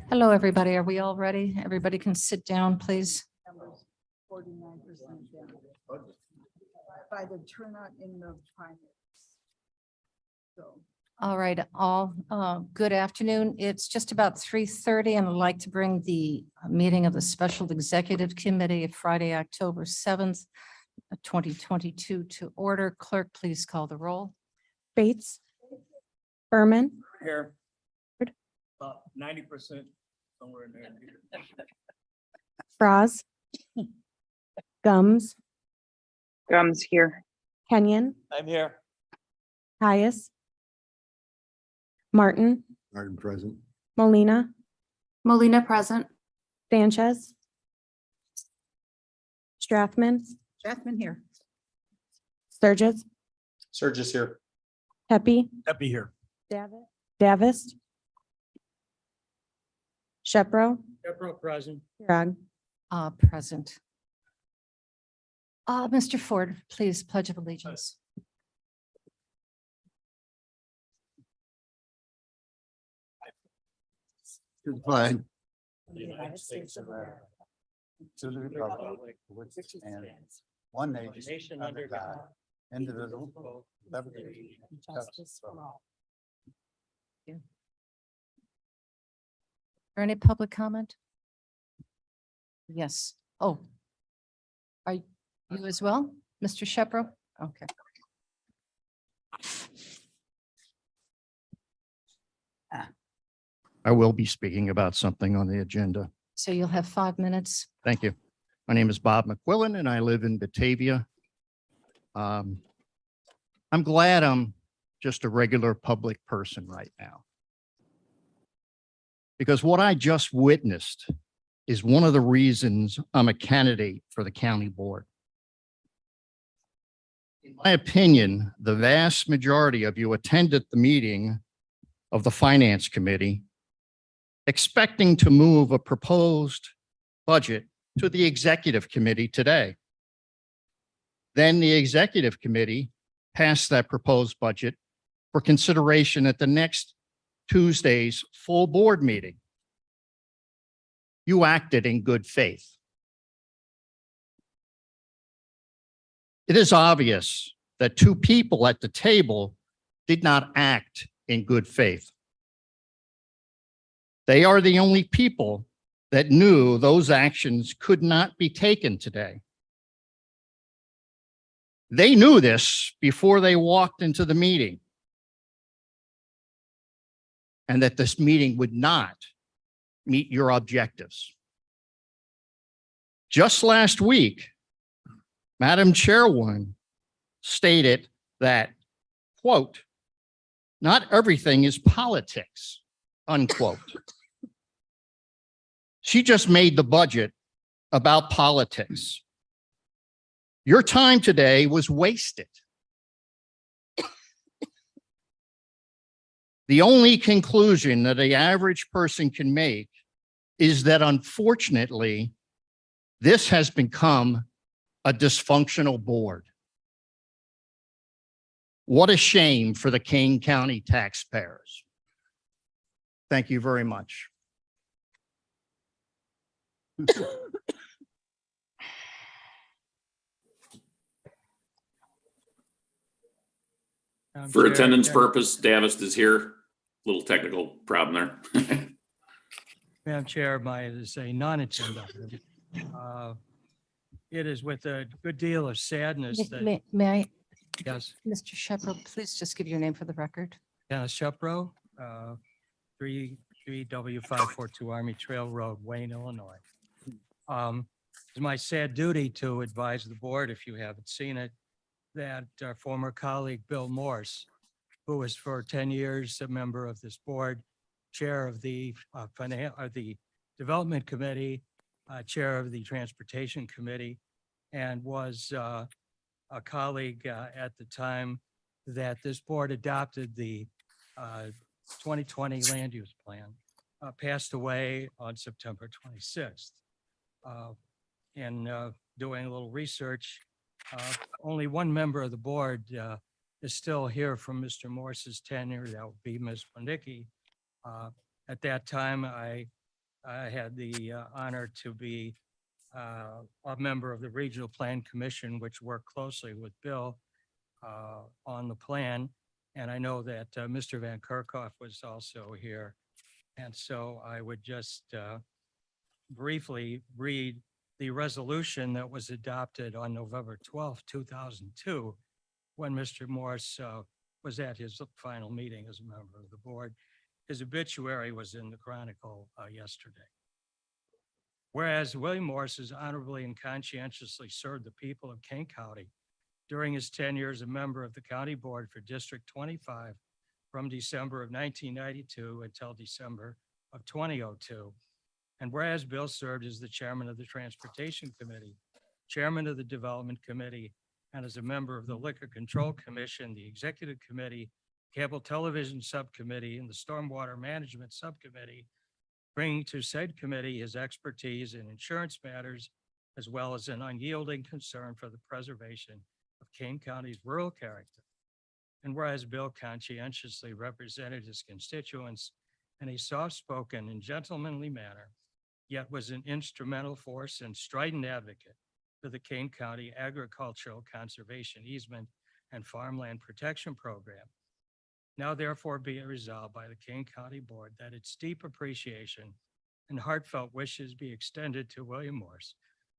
Hello, everybody. Are we all ready? Everybody can sit down, please. Numbers 49% down by the turnout in the primary. So All right, good afternoon. It's just about 3:30 and I'd like to bring the meeting of the Special Executive Committee of Friday, October 7th, 2022 to order. Clerk, please call the roll. Bates. Berman. Here. About 90% somewhere in there. Froz. Gums. Gums here. Kenyon. I'm here. Caius. Martin. Martin present. Molina. Molina present. Sanchez. Strathman. Strathman here. Sturgis. Surges here. Pepe. Happy here. Davis. Shepro. Pepper present. Kirag. Present. Mr. Ford, please pledge of allegiance. To the flag. The United States of America. To the republic, for which it stands, one nation under God, indivisible, with liberty and justice for all. Or any public comment? Yes. Oh. Are you as well, Mr. Shepro? Okay. I will be speaking about something on the agenda. So you'll have 5 minutes. Thank you. My name is Bob McQuillan and I live in Batavia. I'm glad I'm just a regular public person right now. Because what I just witnessed is one of the reasons I'm a candidate for the county board. In my opinion, the vast majority of you attended the meeting of the Finance Committee expecting to move a proposed budget to the Executive Committee today. Then the Executive Committee passed that proposed budget for consideration at the next Tuesday's full board meeting. You acted in good faith. It is obvious that two people at the table did not act in good faith. They are the only people that knew those actions could not be taken today. They knew this before they walked into the meeting, and that this meeting would not meet your objectives. Just last week, Madam Chairwoman stated that, quote, "Not everything is politics," unquote. She just made the budget about politics. Your time today was wasted. The only conclusion that the average person can make is that unfortunately, this has become a dysfunctional board. What a shame for the Kane County taxpayers. Thank you very much. Chair, For attendance Chair. purpose, Davis is here. Little technical problem there. Madam Chair, it is a non-agenda. It is with a good deal of sadness that, May I, yes, Mr. Shepro, please just give your name for the record. Dennis Shepro, 3W542 Army Trail Road, Wayne, Illinois. It's my sad duty to advise the board, if you haven't seen it, that our former colleague Bill Morse, who was for 10 years a member of this board, chair of the Development Committee, chair of the Transportation Committee, and was a colleague at the time that this board adopted the 2020 land use plan, passed away on September 26th. In doing a little research, only one member of the board is still here from Mr. Morse's tenure. That would be Ms. Wendicki. At that time, I I had the honor to be a member of the Regional Plan Commission, which worked closely with Bill on the plan. And I know that Mr. Van Kerkhoff was also here. And so I would just briefly read the resolution that was adopted on November 12th, 2002, when Mr. Morse was at his final meeting as a member of the board. His obituary was in the Chronicle yesterday. Whereas William Morse has honorably and conscientiously served the people of Kane County during his tenure as a member of the County Board for District 25 from December of 1992 until December of 2002. And whereas Bill served as the chairman of the Transportation Committee, chairman of the Development Committee, and as a member of the Liquor Control Commission, the Executive Committee, Cable Television Subcommittee, and the Stormwater Management Subcommittee, bringing to said committee his expertise in insurance matters, as well as an unyielding concern for the preservation of Kane County's rural character. And whereas Bill conscientiously represented his constituents in a soft-spoken and gentlemanly manner, yet was an instrumental force and strident advocate for the Kane County Agricultural Conservation Easement and Farmland Protection Program. Now therefore be it resolved by the Kane County Board that its deep appreciation and heartfelt wishes be extended to William Morse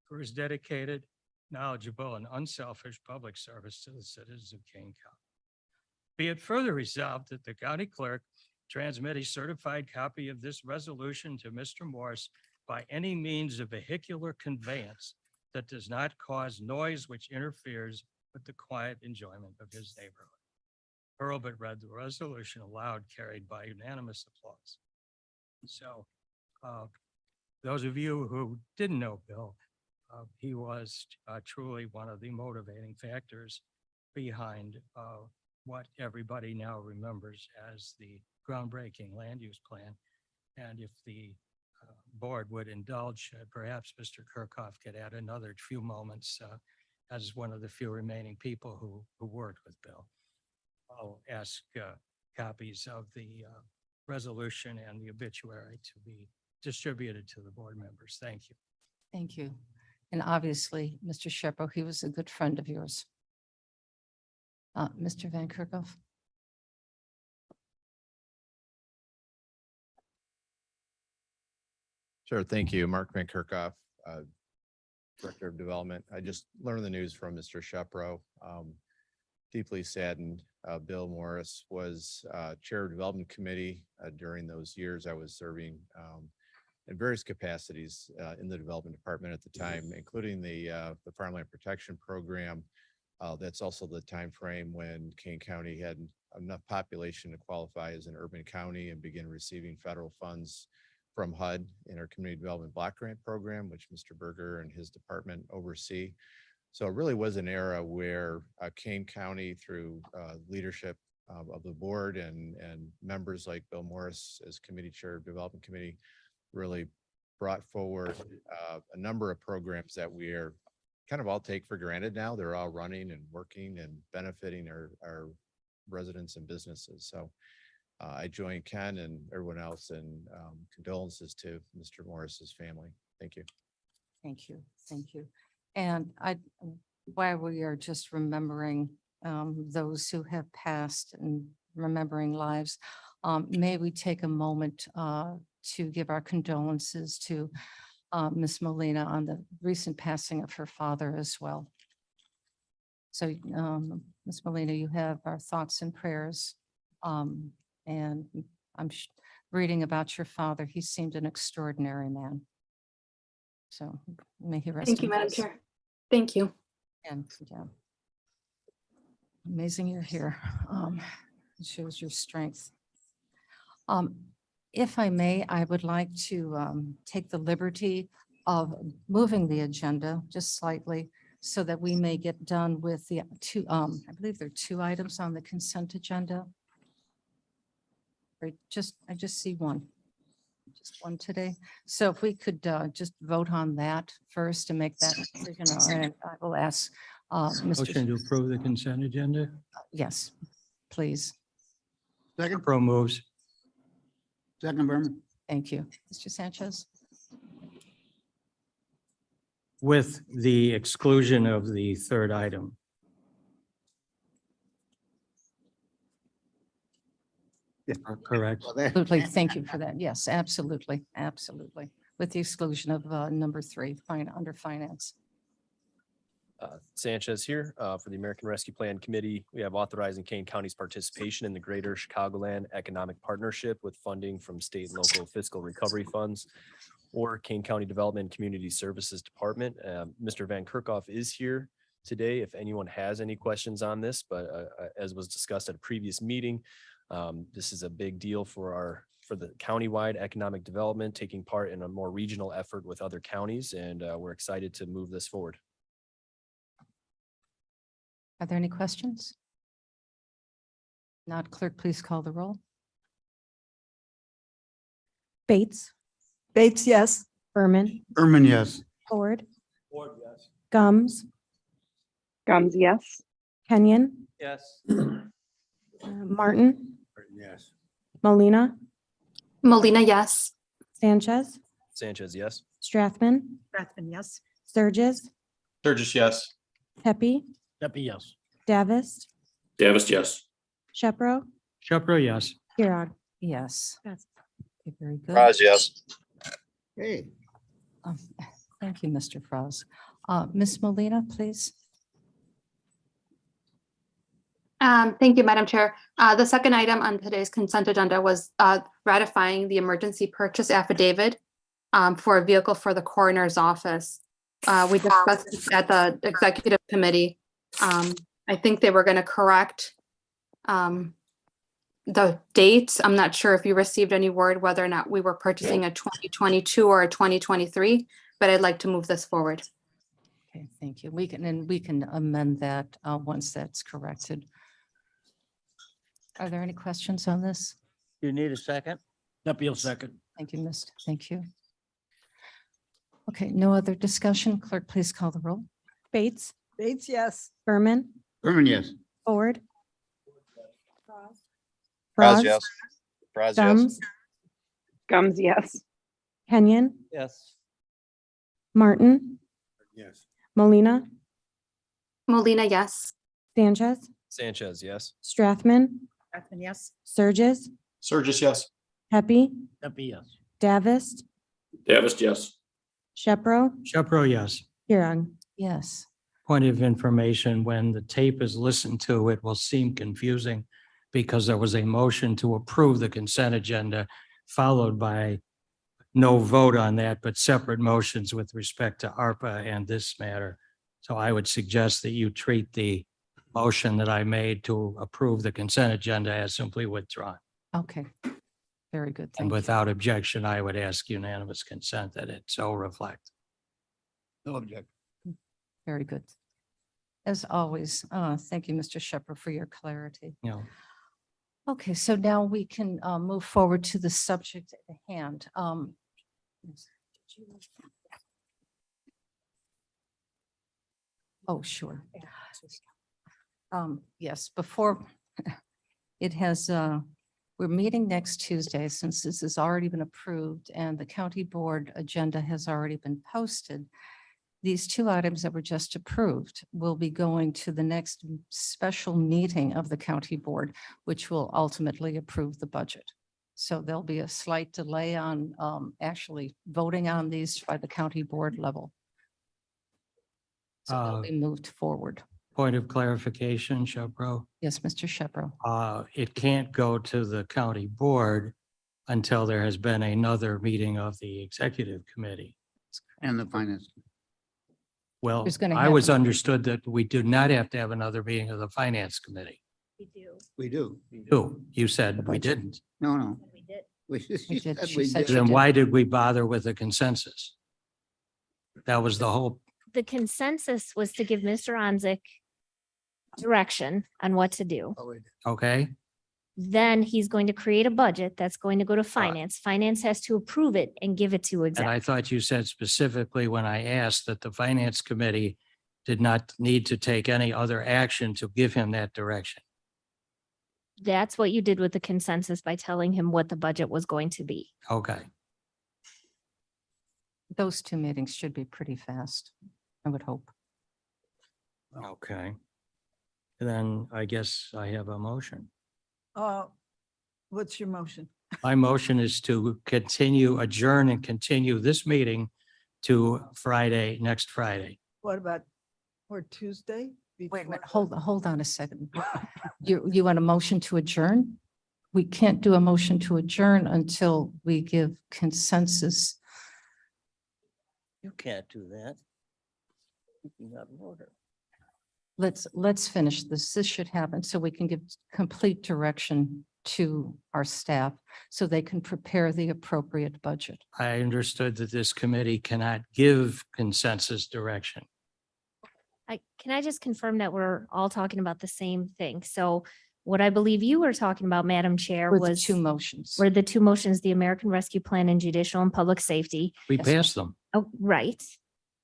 for his dedicated, knowledgeable, and unselfish public service to the citizens of Kane County. Be it further resolved that the county clerk transmit a certified copy of this resolution to Mr. Morse by any means of vehicular conveyance that does not cause noise which interferes with the quiet enjoyment of his neighborhood. Hurlbut read the resolution aloud, carried by unanimous applause. So those of you who didn't know Bill, he was truly one of the motivating factors behind what everybody now remembers as the groundbreaking land use plan. And if the board would indulge, perhaps Mr. Kirkhoff could add another few moments as one of the few remaining people who worked with Bill. I'll ask copies of the resolution and the obituary to be distributed to the board members. Thank you. Thank you. And obviously, Mr. Shepherd, he was a good friend of yours. Mr. Van Kerkhoff. Sure. Thank you. Mark Van Kerkhoff, Director of Development. I just learned the news from Mr. Shepro. Deeply saddened. Bill Morris was Chair of Development Committee during those years I was serving in various capacities in the Development Department at the time, including the Farmland Protection Program. That's also the time frame when Kane County had enough population to qualify as an urban county and begin receiving federal funds from HUD in our Community Development Block Grant Program, which Mr. Berger and his department oversee. So it really was an era where Kane County, through leadership of the board and members like Bill Morris as committee chair of Development Committee, really brought forward a number of programs that we are kind of all take for granted now. They're all running and working and benefiting our residents and businesses. So I join Ken and everyone else in condolences to Mr. Morris's family. Thank you. Thank you. Thank you. And while we are just remembering those who have passed and remembering lives, may we take a moment to give our condolences to Ms. Molina on the recent passing of her father as well. So Ms. Molina, you have our thoughts and prayers. And I'm reading about your father. He seemed an extraordinary man. So may he rest. Thank you, in Madam peace. Chair. Thank you. And yeah. Amazing you're here. It shows your strength. If I may, I would like to take the liberty of moving the agenda just slightly so that we may get done with the two, I believe there are 2 items on the consent agenda. Right, I just see one. Just one today. So if we could just vote on that first and make that decision, and I will ask Motion Mr. to approve the consent agenda. Yes, please. Second, Pro moves. second, Berman. Thank you. Mr. Sanchez? with the exclusion of the third item. Yeah. Correct. Well, that- Absolutely. Thank you for that. Yes, absolutely. Absolutely. With the exclusion of number 3, under finance. Sanchez here for the American Rescue Plan Committee. We have authorizing Kane County's participation in the Greater Chicagoland Economic Partnership with funding from state and local fiscal recovery funds or Kane County Development and Community Services Department. Mr. Van Kerkhoff is here today if anyone has any questions on this, but as was discussed at a previous meeting, this is a big deal for the countywide economic development, taking part in a more regional effort with other counties, and we're excited to move this forward. Are there any questions? Not, clerk, please call the roll. Bates, Bates, yes. Berman, Berman, yes. Ford. Gums, Gums, yes. Kenyon, Yes. Martin, Yes. Molina, Molina, yes. Sanchez, Sanchez, yes. Strathman, Strathman, yes. Sturgis, Sturgis, yes. Pepe, Pepe, yes. Davis, Davis, yes. Shepro, Shepro, yes. Huron. Yes. Yes. Okay, very good. yes. Hey. Um, Thank you, Mr. Frost. Ms. Molina, please. Thank you, Madam Chair. The second item on today's consent agenda was ratifying the emergency purchase affidavit for a vehicle for the coroner's office. We discussed this at the executive committee. I think they were going to correct the dates. I'm not sure if you received any word whether or not we were purchasing a 2022 or a 2023, but I'd like to move this forward. Okay, thank you. We can amend that once that's corrected. Are there any questions on this? You need a second? Pepe, second. Thank you, Thank you. Okay, no other discussion. Clerk, please call the roll. Bates, Bates, yes. Berman, Berman, yes. Ford. Braz, Braz, yes. Braz, yes. Gums, Gums, yes. Kenyon, Yes. Martin, Yes. Molina, Molina, yes. Sanchez, Sanchez, yes. Strathman, Strathman, yes. Sturgis, Sturgis, yes. Pepe, Pepe, yes. Davis, Davis, yes. Shepro, Shepro, yes. Huron. Yes. Point of information, when the tape is listened to, it will seem confusing because there was a motion to approve the consent agenda followed by no vote on that, but separate motions with respect to ARPA and this matter. So I would suggest that you treat the motion that I made to approve the consent agenda as simply withdrawn. Okay. Very good. And Thank you. without objection, I would ask unanimous consent that it so reflect. No objection. Very good. As always, thank you, Mr. Shepherd, for your clarity. You know, Okay, so now we can move forward to the subject at hand. Oh, sure. Yes, before it has, we're meeting next Tuesday since this has already been approved and the county board agenda has already been posted. These two items that were just approved will be going to the next special meeting of the county board, which will ultimately approve the budget. So there'll be a slight delay on actually voting on these by the county board level. So they'll be moved forward. point of clarification, Shepro. Yes, Mr. Shepro. It can't go to the county board until there has been another meeting of the executive committee. And the finance. Well, There's gonna I have- was understood that we do not have to have another meeting of the finance committee. We do. Oh, you said we didn't. No, no. We did. We did. she said She we said did. she Then did. why did we bother with the consensus? That was the whole, The consensus was to give Mr. Onzik direction on what to do. Oh, we did. okay? Then he's going to create a budget that's going to go to finance. Finance has to approve it and give it to And exec. I thought you said specifically when I asked that the finance committee did not need to take any other action to give him that direction. That's what you did with the consensus by telling him what the budget was going to be. Okay. Those two meetings should be pretty fast, I would hope. Okay. Then I guess I have a motion. What's your motion? My motion is to adjourn and continue this meeting to Friday, next Friday. What about, or Tuesday? Wait a minute, before hold on a second. You want a motion to adjourn? We can't do a motion to adjourn until we give consensus. You can't do that. You're not in order. Let's finish this. This should happen so we can give complete direction to our staff so they can prepare the appropriate budget. I understood that this committee cannot give consensus direction. Can I just confirm that we're all talking about the same thing? So what I believe you were talking about, Madam Chair, With the was two motions. were the two motions, the American Rescue Plan and judicial and public safety. We Yes. passed them. Oh, right.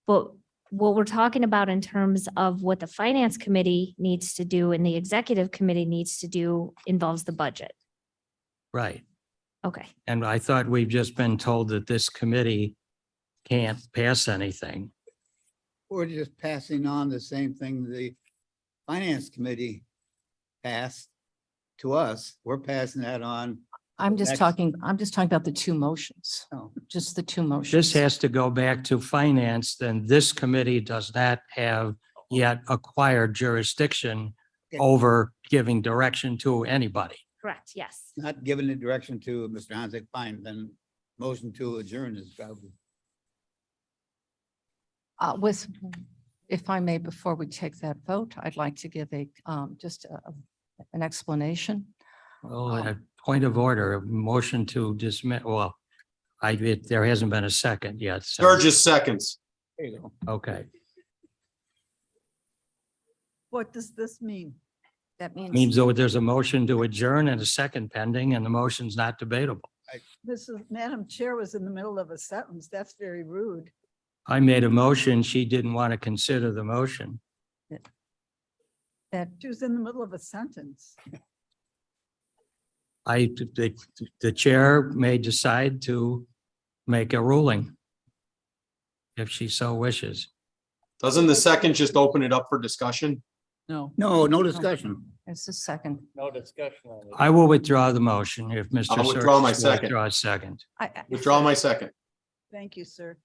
But what we're talking about in terms of what the finance committee needs to do and the executive committee needs to do involves the budget. Right. Okay. And I thought we've just been told that this committee can't pass anything. We're just passing on the same thing the finance committee passed to us. We're passing that on. I'm just Next. talking about the two motions, Oh, just the two motions. This has to go back to finance, then this committee does not have yet acquired jurisdiction Okay. over giving direction to anybody. Correct. Yes. Not giving the direction to Mr. Hansick, fine, then motion to adjourn is probably. If I may, before we take that vote, I'd like to give an explanation. Well, a point of order, a motion to dismiss, well, there hasn't been a second yet. so- Sturgis seconds. There you go. Okay, What does this mean? That means though there's a motion to adjourn and a second pending and the motion's not debatable. Madam Chair was in the middle of a sentence. That's very rude. I made a motion, she didn't want to consider the motion. that She was in the middle of a sentence. The chair may decide to make a ruling if she so wishes. Doesn't the second just open it up for discussion? No discussion. is the second. No discussion on it. I will withdraw the motion if Mr. I'll withdraw my Surtees will second. withdraw a second. Withdraw my second. Thank you, sir.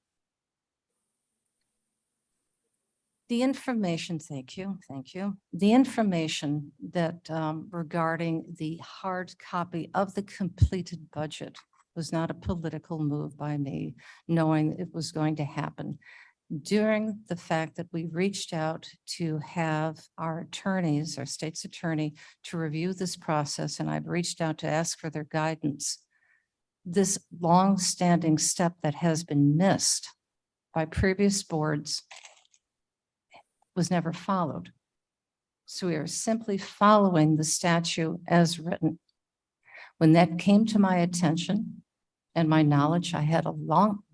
The information, thank you. The information that regarding the hard copy of the completed budget was not a political move by me, knowing it was going to happen. During the fact that we reached out to have our attorneys, our state's attorney, to review this process, and I've reached out to ask for their guidance. This long-standing step that has been missed by previous boards was never followed. So we are simply following the statute as written. When that came to my attention and my knowledge, I had a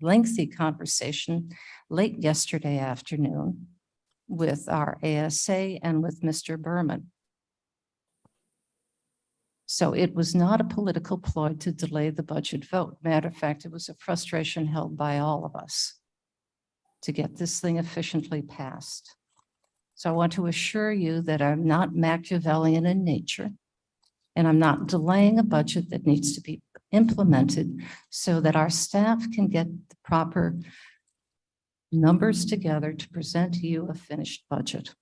lengthy conversation late yesterday afternoon with our ASA and with Mr. Berman. So it was not a political ploy to delay the budget vote. Matter of fact, it was a frustration held by all of us to get this thing efficiently passed. So I want to assure you that I'm not Machiavellian in nature, and I'm not delaying a budget that needs to be implemented so that our staff can get the proper numbers together to present to you a finished budget.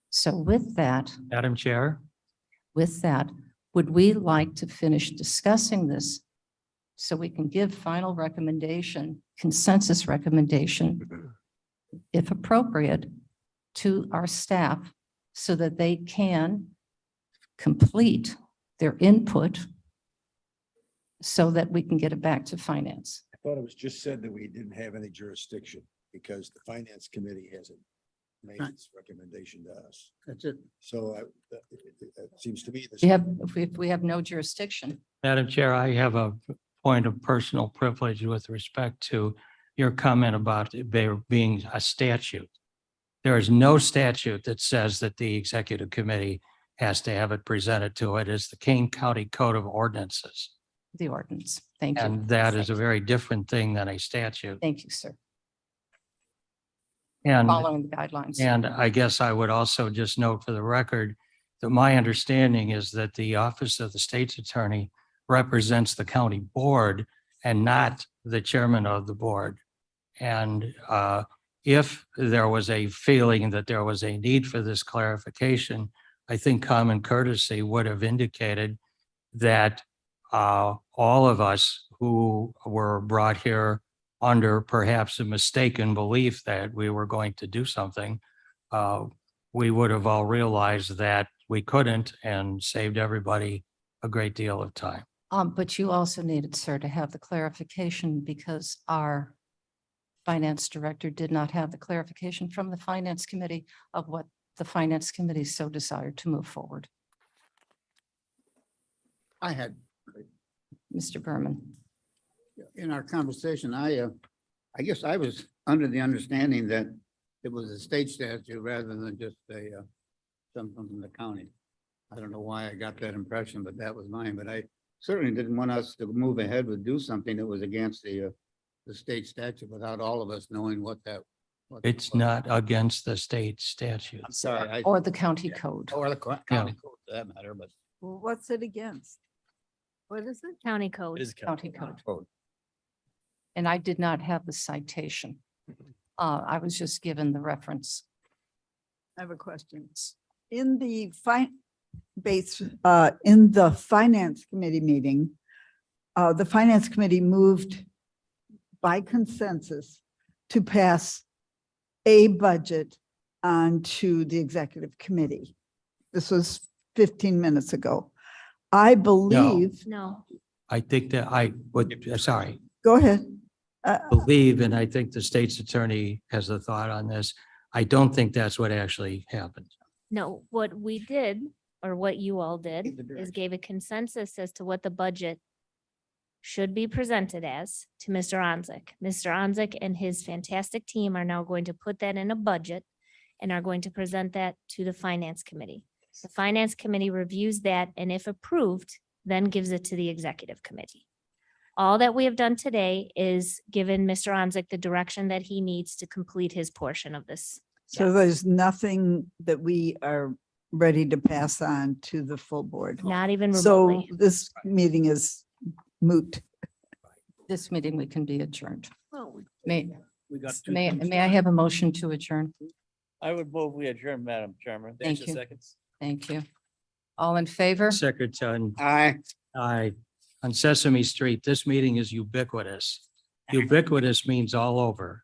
So with that, Madam Chair, would we like to finish discussing this so we can give final recommendation, consensus recommendation, if appropriate, to our staff so that they can complete their input so that we can get it back to finance? I thought it was just said that we didn't have any jurisdiction because the finance committee hasn't made its recommendation to us. That's it. So it seems to me. this- If we have no jurisdiction, Madam Chair, I have a point of personal privilege with respect to your comment about there being a statute. There is no statute that says that the executive committee has to have it presented to it. It's the Kane County Code of Ordinances. the ordinance. Thank you. And that is a very different thing than a statute. Thank you, sir. And Following the guidelines. And I guess I would also just note for the record that my understanding is that the Office of the State's Attorney represents the county board and not the chairman of the board. And if there was a feeling that there was a need for this clarification, I think common courtesy would have indicated that all of us who were brought here under perhaps a mistaken belief that we were going to do something, we would have all realized that we couldn't and saved everybody a great deal of time. But you also needed, sir, to have the clarification because our finance director did not have the clarification from the finance committee of what the finance committee so desired to move forward. I had, Mr. Berman. in our conversation, I guess I was under the understanding that it was a state statute rather than just something from the county. I don't know why I got that impression, but that was mine, but I certainly didn't want us to move ahead with do something that was against the state statute without all of us knowing what that. It's not against the state statute. I'm sorry. Or the county code. Or the county code for that matter, but. Well, what's it against? What is it? County code. It is County code. Code. And I did not have the citation. I was just given the reference. I have a question. In the in the finance committee meeting, the finance committee moved by consensus to pass a budget on to the executive committee. This was 15 minutes ago. I believe, No, I think that I would, sorry, go ahead. believe, and I think the state's attorney has a thought on this. I don't think that's what actually happened. no, what we did, or what you all did, Give the is direction. gave a consensus as to what the budget should be presented as to Mr. Onzik. Mr. Onzik and his fantastic team are now going to put that in a budget and are going to present that to the finance committee. The finance committee reviews that, and if approved, then gives it to the executive committee. All that we have done today is given Mr. Onzik the direction that he needs to complete his portion of this. So Yes. there's nothing that we are ready to pass on to the full board. Not even So remotely. this meeting is moot. This meeting, we can be adjourned. May, We got may I have a motion to adjourn? I would move we adjourn, Madam Chairman. Thank you. Thank you. All in favor? Secretary, Aye. on Sesame Street, this meeting is ubiquitous. Ubiquitous means all over.